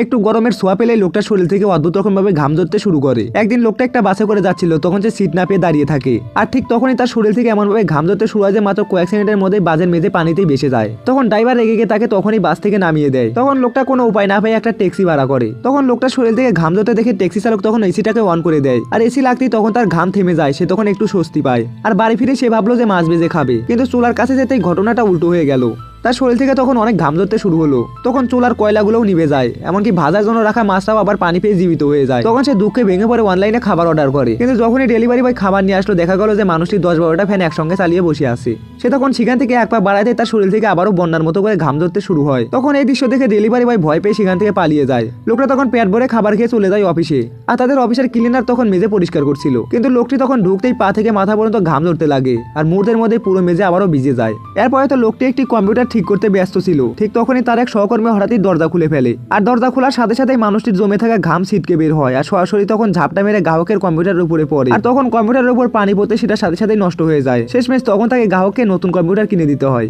একটু গরমের ছোঁয়া পেলে লোকটার শরীর থেকে অদ্ভুত রকম ভাবে ঘাম ঝরতে শুরু করে। একদিন লোকটা একটা বাসে করে যাচ্ছিল, তখন সে সিট না পেয়ে দাঁড়িয়ে থাকে। আর ঠিক তখনই তার শরীর থেকে এমন ভাবে ঘাম ঝরতে শুরু হয় যে মাত্র কয়েক সেকেন্ডের মধ্যে বাসের মেঝে পানিতেই ভেসে যায়। তখন ড্রাইভার রেগে গিয়ে তাকে তখনই বাস থেকে নামিয়ে দেয়। তখন লোকটা কোনো উপায় না পেয়ে একটা ট্যাক্সি ভাড়া করে। তখন লোকটার শরীর থেকে ঘাম ঝরতে দেখে ট্যাক্সি চালক তখন এসিটাকে অন করে দেয়। আর এসি লাগতেই তখন তার ঘাম থেমে যায়, সে তখন একটু স্বস্তি পায়। আর বাড়ি ফিরে সে ভাবলো যে মাছ ভেজে খাবে, কিন্তু চুলার কাছে যেতেই ঘটনাটা উল্টো হয়ে গেল। তার শরীর থেকে তখন অনেক ঘাম ঝরতে শুরু হলো। তখন চুলার কয়লাগুলোও নিভে যায়, এমনকি ভাজার জন্য রাখা মাছটাও আবার পানি পেয়ে জীবিত হয়ে যায়। তখন সে দুঃখে ভেঙে পড়ে অনলাইনে খাবার অর্ডার করে। কিন্তু যখনই ডেলিভারি বয় খাবার নিয়ে আসলো, দেখা গেল যে মানুষটি 10-12টা ফ্যান একসঙ্গে চালিয়ে বসে আছে। সে তখন সেখান থেকে এক পা বাড়াতে তার শরীর থেকে আবারও বন্যার মতো করে ঘাম ধরতে শুরু হয়। তখন এই দৃশ্য দেখে ডেলিভারি বয় ভয় পেয়ে সেখান থেকে পালিয়ে যায়। লোকটা তখন পেট ভরে খাবার খেয়ে চলে যায় অফিসে। আর তাদের অফিসের ক্লিনার তখন মেঝে পরিষ্কার করছিল, কিন্তু লোকটি তখন ঢুকতেই পা থেকে মাথা পর্যন্ত ঘাম ধরতে লাগে। আর মুহূর্তের মধ্যে পুরো মেঝে আবারও ভিজে যায়। এরপরে তো লোকটি একটি কম্পিউটার ঠিক করতে ব্যস্ত ছিল। ঠিক তখনই তার এক সহকর্মী হঠাৎই দরজা খুলে ফেলে। আর দরজা খোলার সাথে সাথেই মানুষটির জমে থাকা ঘাম ছিটকে বের হয় আর সরাসরি তখন ঝাপটা মেরে গ্রাহকের কম্পিউটারের উপরে পড়ে। আর তখন কম্পিউটারের উপর পানি পড়তে সেটা সাথে সাথেই নষ্ট হয়ে যায়। শেষমেশ তখন তাকে গ্রাহককে নতুন কম্পিউটার কিনে দিতে হয়।